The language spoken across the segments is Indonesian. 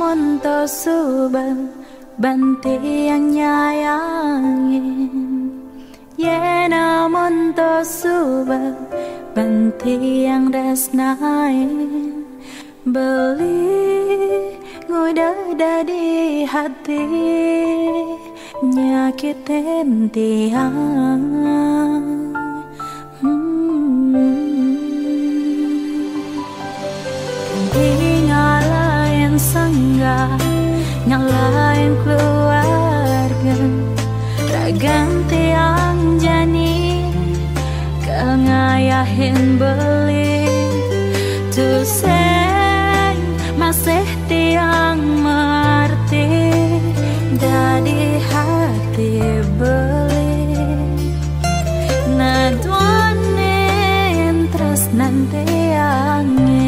namun tak subah banti yang nyayangin. Ye namun tak subah banti yang resnain. Beli ngudah di hati nyakitin tiang. Ngalahin sangga, ngalahin keluarga, ganti yang jani kengayahin beli tuseng masih tiang mengerti dari hati beli naduanin terus nanti angin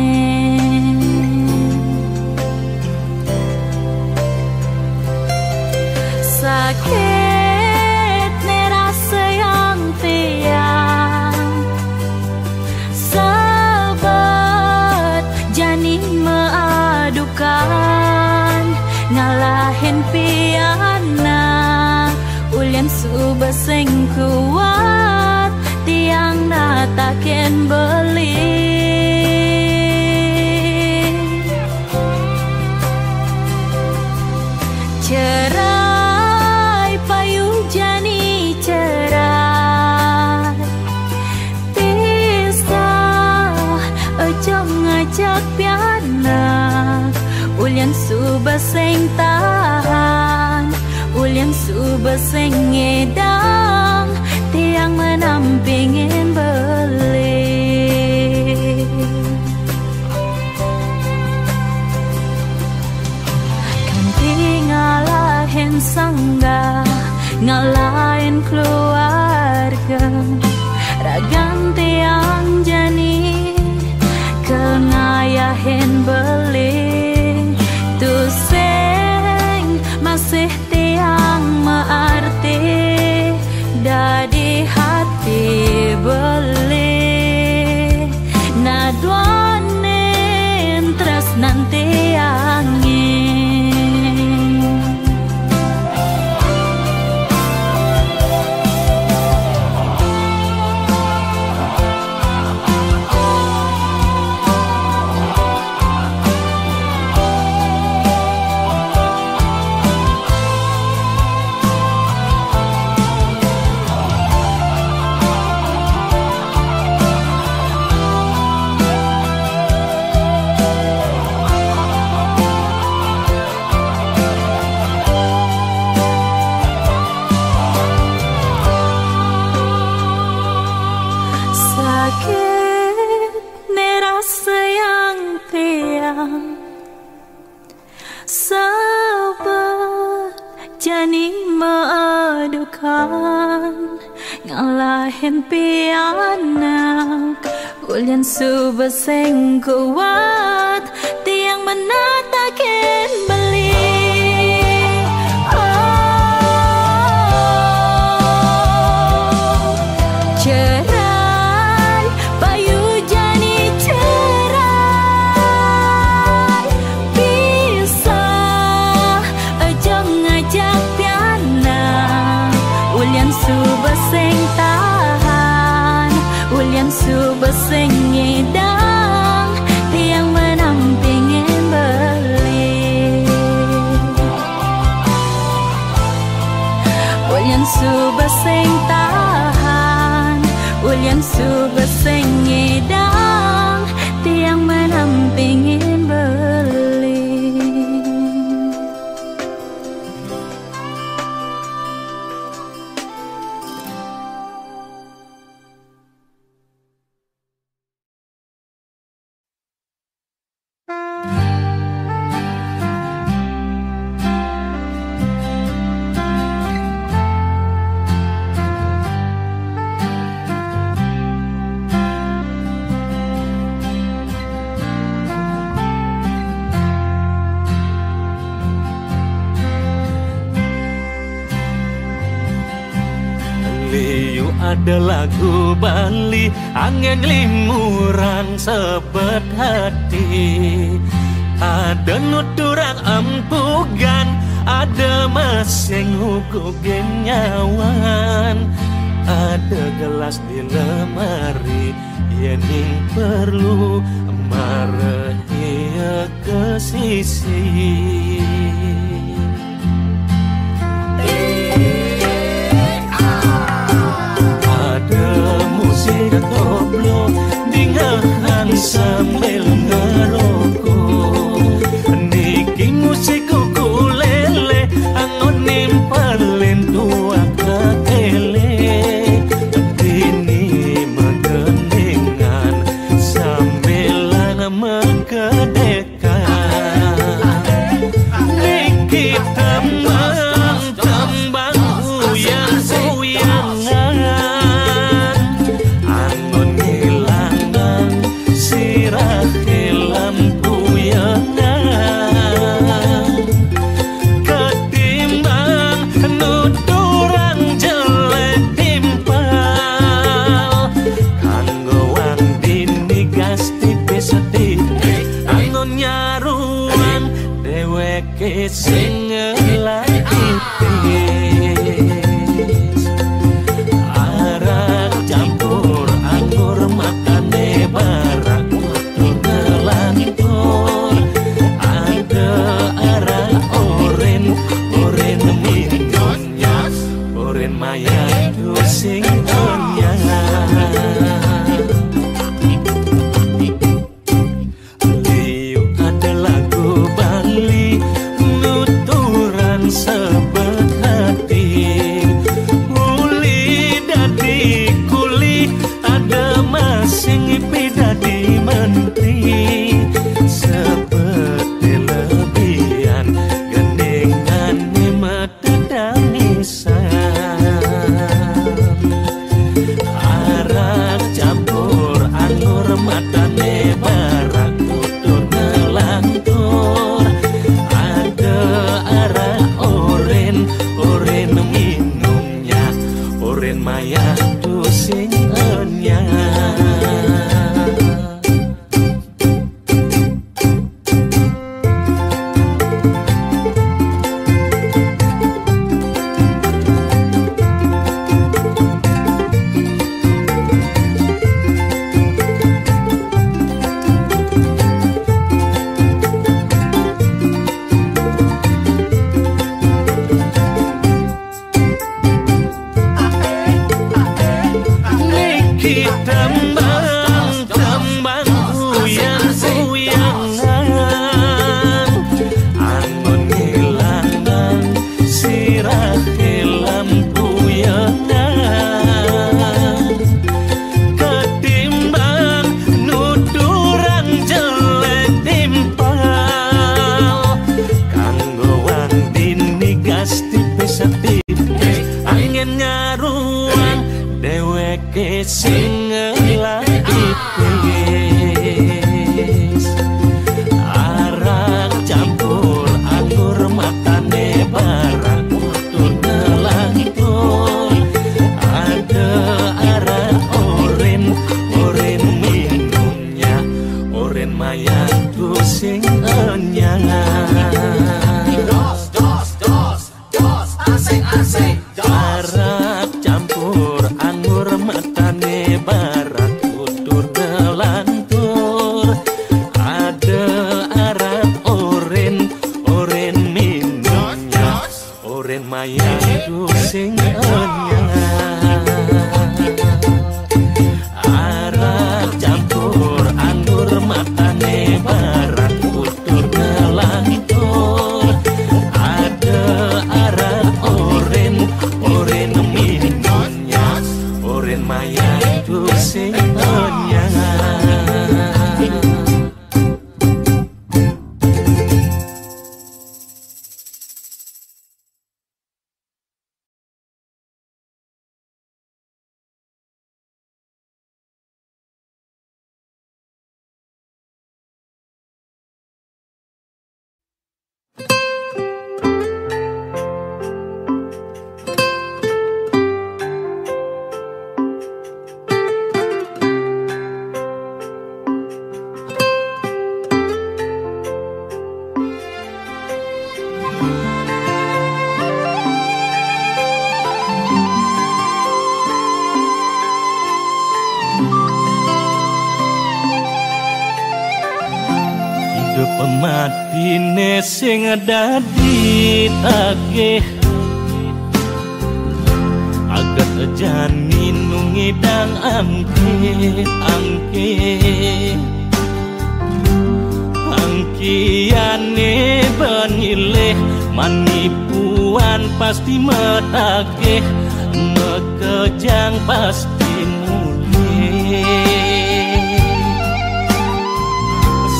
sakit ngalahin piana ulian subah sing kuat tiang natakin beli cerai payu jani cerai pisah ojo ngajak piana ulian subah sing tahan ulian subah sing ngedang tiang menampingin beli ganti ngalahin sangga ngalahin keluarga raganti yang jani kengayahin beli tuseng masih tiang mengerti dari hati beli naduanin terus nanti angin ngalahin piana ulian subah sing kuat tiang menatakin beli cerai payu jani cerai pisah ojo ngajak piana ulian subah sing tahan ulian subah sing ngedang tiang menampingin beli ulian subah sing tahan ulian subah sing ngedang tiang menampingin beli. Ada lagu Bali angin limuran sebet hati ada nuturang empugan, ada masing hukum nyawan, ada gelas di lemari yening perlu marahia ke sisi. Ada musik koplo dengahan sambil ngerokok, niki musik ukulele angon nimpalin tua ketele. Dini menggeningan sambilan mengkedekan, niki tembang uyang-uyangan, angon ngilangan sirah lampu yangan, ketimbang nuturang jelek timpal, kanggo wang dini gas tipis-tipis, angon nyaruan dheweke sing ngelakipis. Arak campur anggur makane barak kudu ngelantur, ada arak oren minumnya, oren maya sing onyang. Liu ada lagu Bali nuturan sebet hati, uli dadi kuli ada masing ipi dadi menteri, seperti lebihan gendingan mata dangisan. Arak campur anggur matane barak kutur ngelantur, ada arak oren minumnya, oren maya sing enyang. Niki tembang uyang-uyangan, angon ngilangan sirah lampu yangan, ketimbang nuturang jelek timpal, kanggo wang dini gas tipis-tipis, angin nyaruan dheweke sing ngelakipis. Arak campur anggur matane barak kudu ngelantur, ada arak oren minumnya, oren maya sing enyang. Arak campur anggur matane barak kudur ngelantur, ada arak oren minumnya, oren maya sing enyang. Arak campur anggur matane barak kudur ngelantur, hidup pematine sing dadi tagih agat jani nungidang angke angkiane benileh manipuan pasti metagih mekejang pasti mulih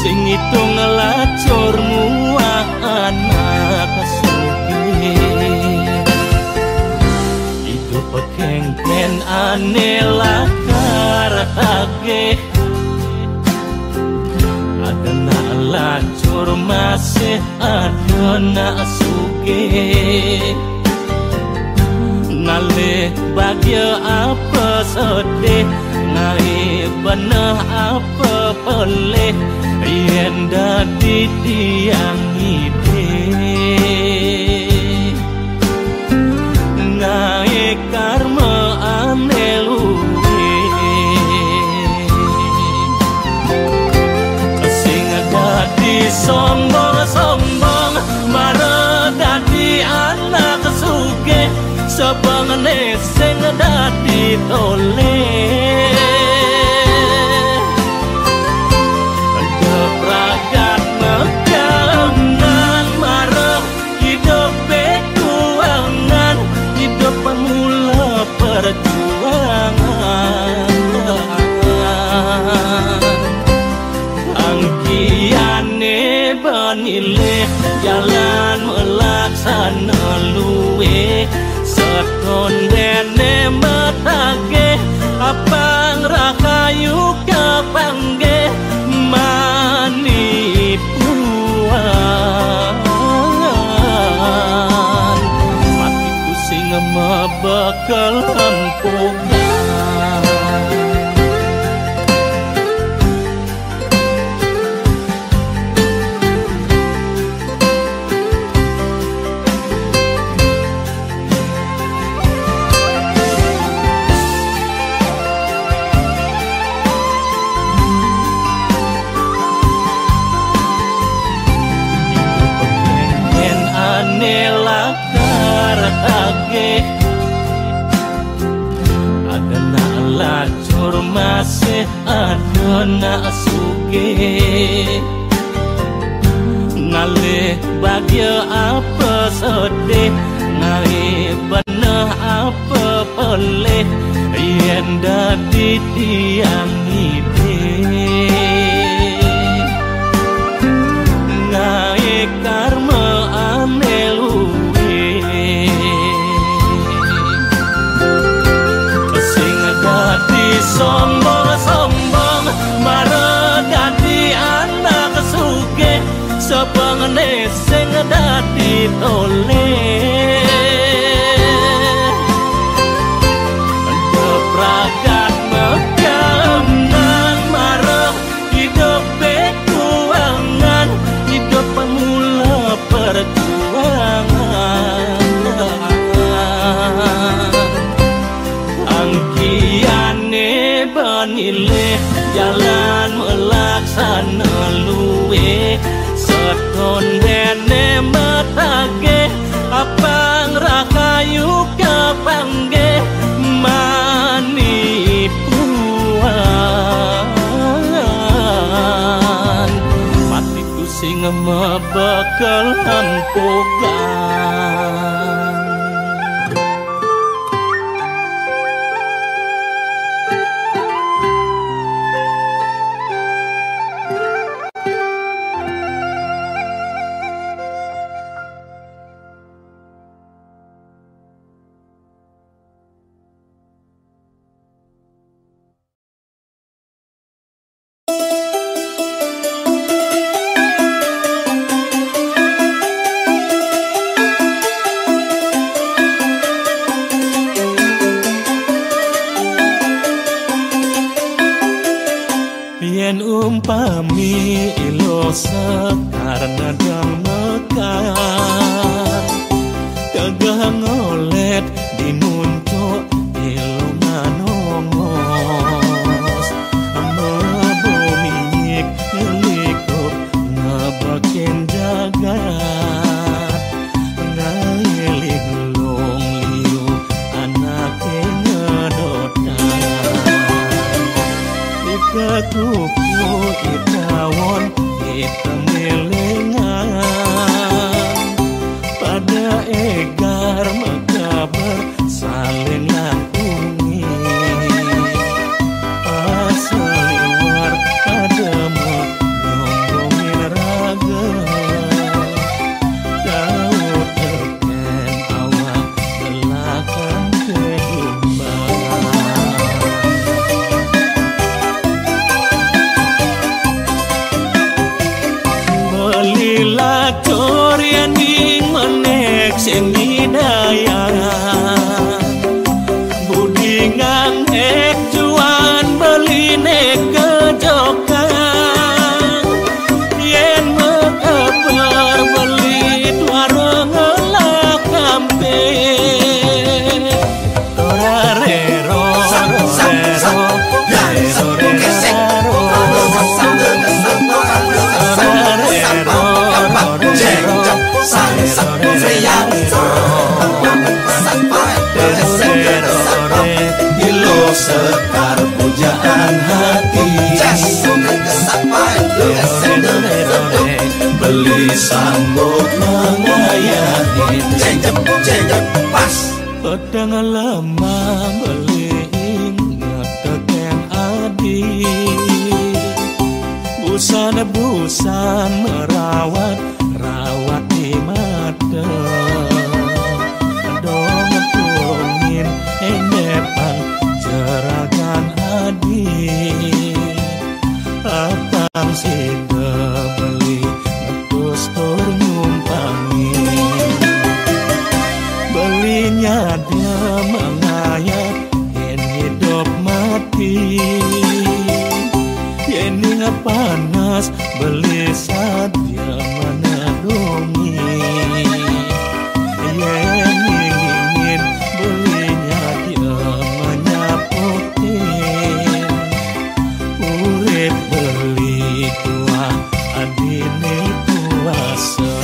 sing itung ngelacur muak anak sugih hidup pekengken ane lakar tagih adana lacur masih adana sugih ngalih bahagia apa sedih naik benar apa pelih yen dadi tiang ide naik karma ane luwe sing dadi sombong-sombong mara dadi anak sugih sebangane sing dadi toleh kepragat megangan marah hidup bekuangan hidup pemula perjuangan angkiane benileh jalan melaksana luwe seton dene metagih apang rakayu kepanggih manipuan matiku sing mebekal empukan adana lacur masih adana sugih ngalih bahagia apa sedih naik benar apa pelih yen dadi tiang ide naik karma ane luwe sing dadi sombong-sombong mara dadi anak sugih sebangane sing dadi toleh kepragat megangan marah hidup bekuangan hidup pemula perjuangan angkiane benileh jalan melaksana luwe seton dene metagih apang rakayu kepanggih manipuan matiku sing mebekal empukan yen umpami ilo sekar nadang mekar kagah ngolet di muncuk ilo manongos amabo minyik ngelikup beli sanggup mengayahi cengcep pas pedang lama beli ingat keken adik busan merawat di mata dong tungin enepan jeragan adik apang si beli ngetus tur nyumpangi belinya dia mengayat yen hidup mati yen panas beli sadia menadungi yen ingin belinya dia menyaputin urip beli tua adine kuasa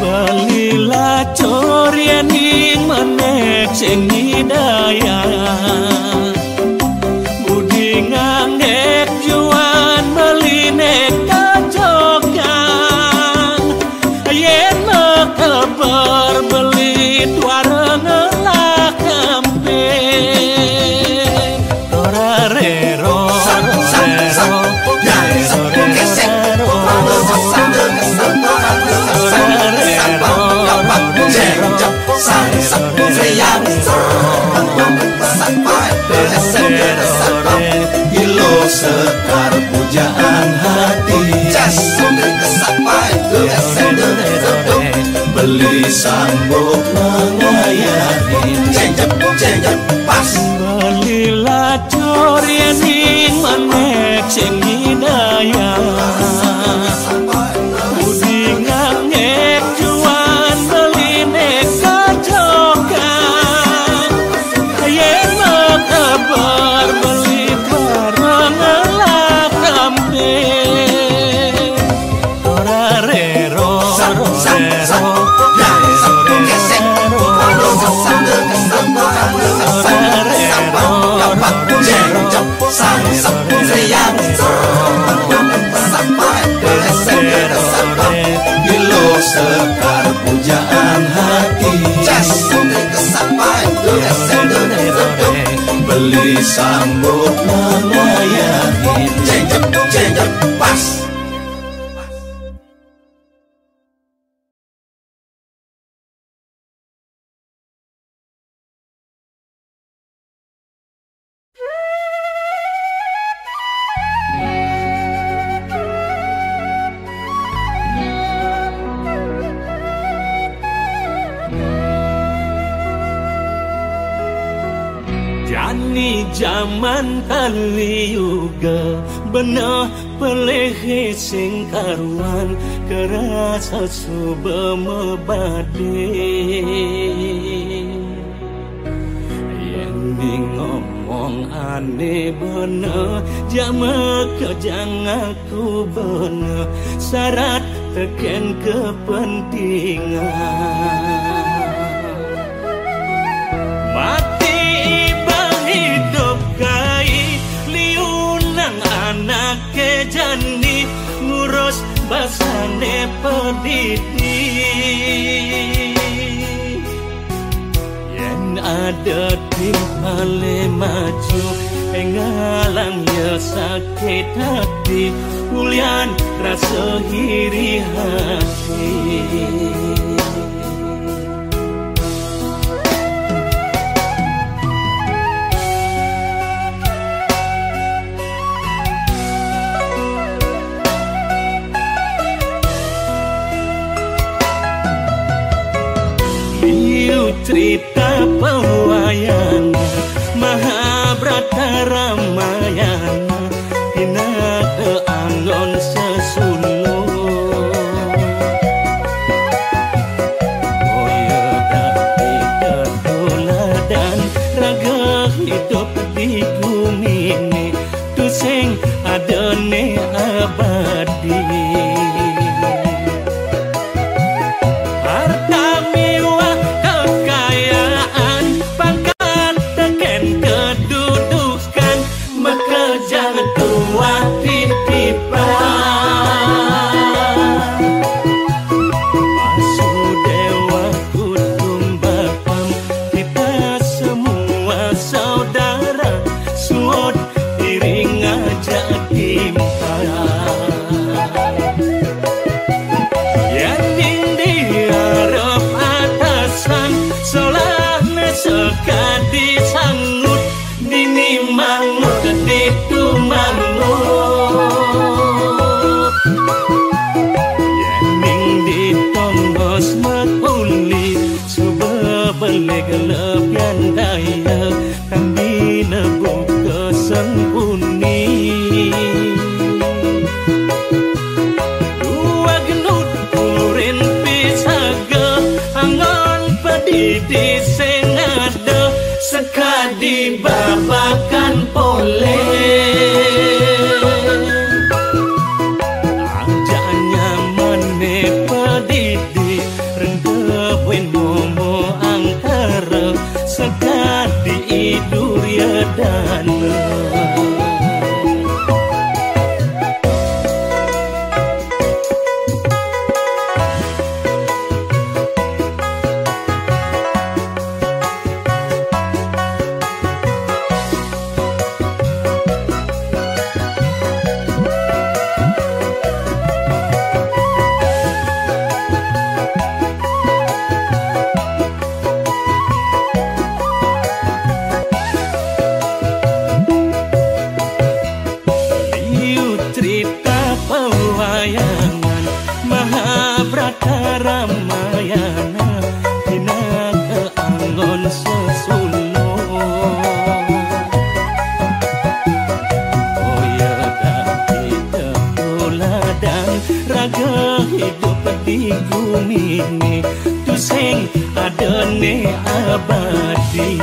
belilah corian ing menek sing hidayah budi ngangek juan beli nek kajokan yen mekeber beli tuareng ngelak kempeng torarero Gilo sekar pujaan hati beli sanggup mengayahi cengcep pas belilah corian ing menek sing hidayah budi ngangek juan beli nek kajokan yen mekeber beli barang ngelak kambing torarero Gilo sekar pujaan hati beli sanggup mengayahi cengcep pas Jani zaman kali juga benar peleh sing karuan kerasa suba mebade yen ngomong aneh bener jama kejang aku bener syarat teken kepentingan mati ibang hidup kai liunang anak kejani ngurus basane pendidik yen ada timpale maju ngalang ya sakit hati ulian rasa iri hati cerita pewayana Mahabharata Ramayana tina keanggon sesuno koyo dati ketuladan raga hidup di bumi ini tu sing adone abadi kedudukan sekadi babakan pole ajanya mane pedidi rengke wenomo angkara sekadi idurya dana Ramayana hina keangon sesulo oh ya dadi tuladan raga hidup di bumi ini tuseng adone abadi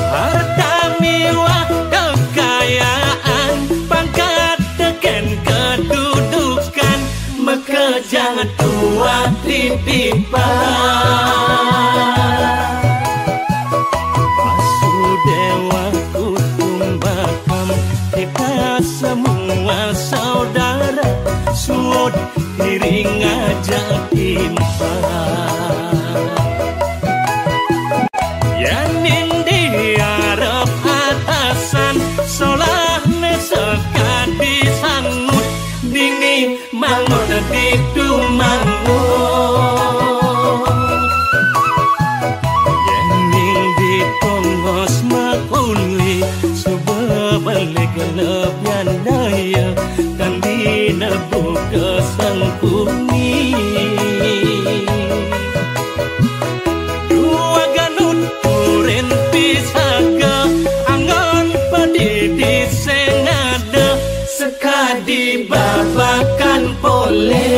harta mewah kekayaan pangkat teken kedudukan jangan tua dipipa Vasudewa Kutumbakam kita semua saudara sud iring aja timpa yanin diarep atasan solah sekadi sangut dini mangut di tumangut yening di tongos makuli suba balik lebihan daya dan di nebu kesengkuni dua ganut purin pisaga angon pedidi senada sekadi babakan pole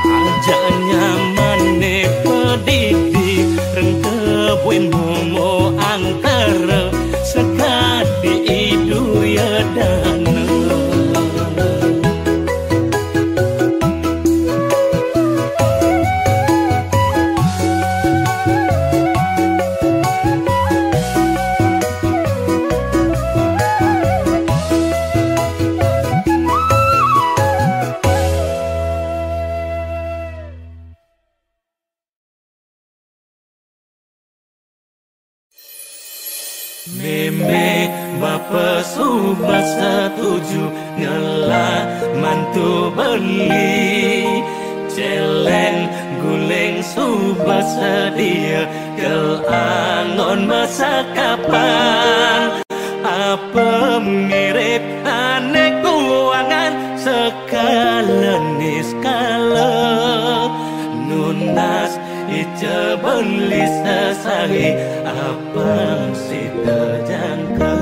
ajanya mane pedidi rengke buen momo angkara sekadi idurya dana Meme bapa subah setuju ngelah mantu beli celeng guling subah sedia kel angon masa kapan apa mirip aneh kuangan sekala niskala nunas ica beli sesari abang si terjangka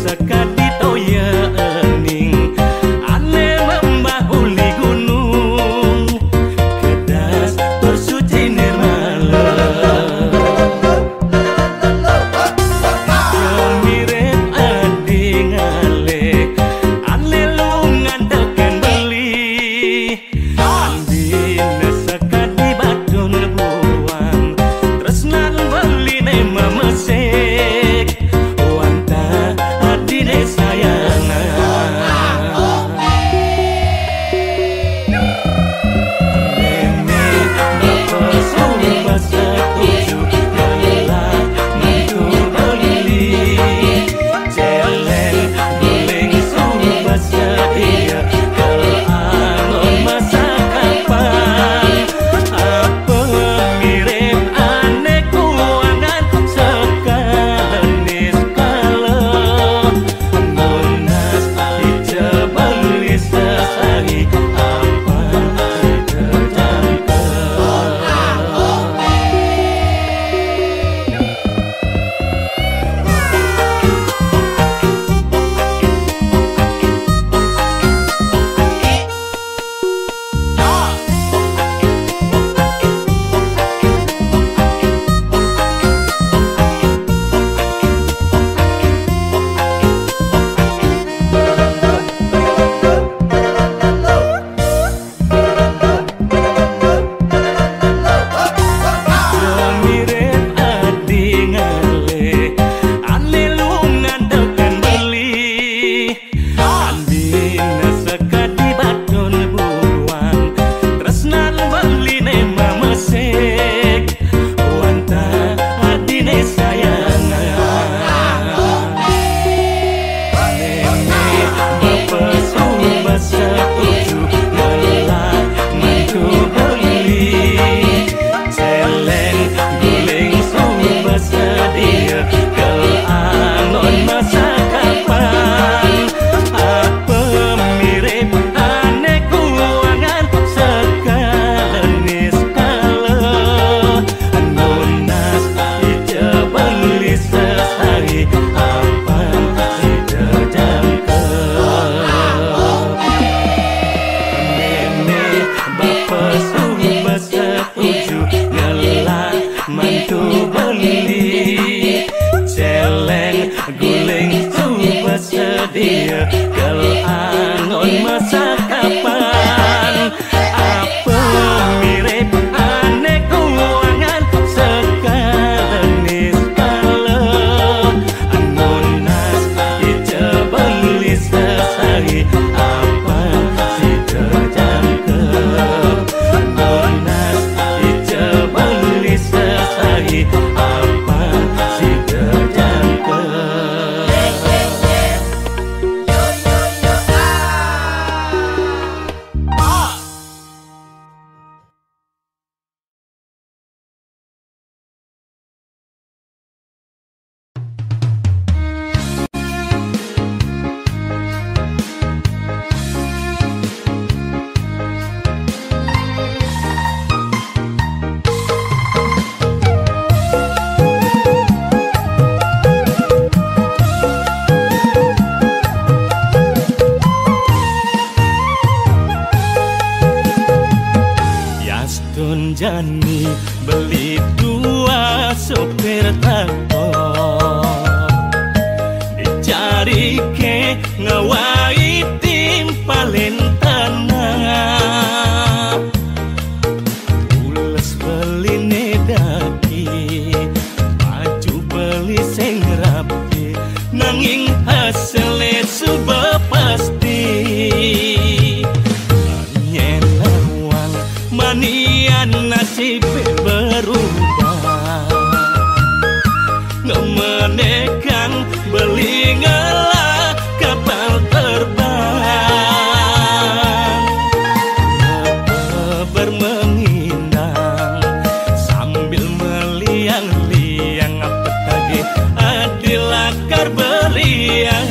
Sekali Jani beli dua sopir traktor, dicari ke ngawai timpalin tanah, ules beli nedaki, baju beli sing rapi, nanging hasilnya sudah pasti. Manian nasib berubah, ngemenekan beli ngalah kapal terbang, bermengindang sambil meliang-liang apa tadi adilakar beliang.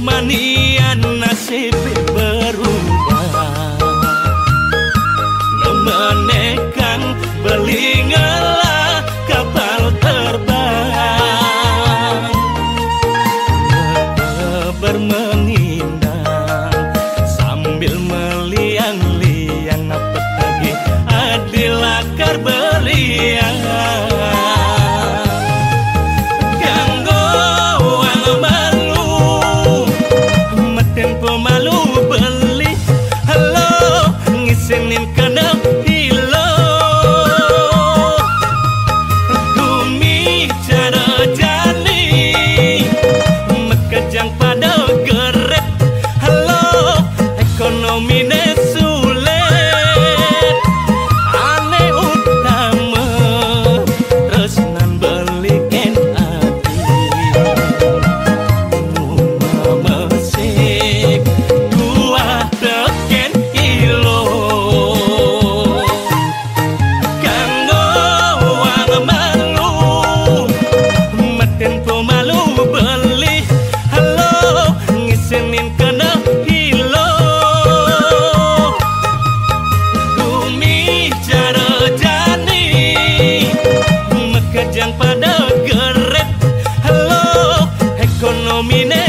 Manian nasib berubah, ngemenekan beli ngalah kapal terbang, bermengindang sambil meliang-liang apa lagi adilakar beliang. Senin kena hilo Kumi cara jani Mekejang pada geret. Halo ekonomi ne sulit, ane utama resnan belikan hati. Muma mesik dua teken kilo, Senin kena hilo Kumi cara jani Mekejang pada geret. Halo ekonomi ne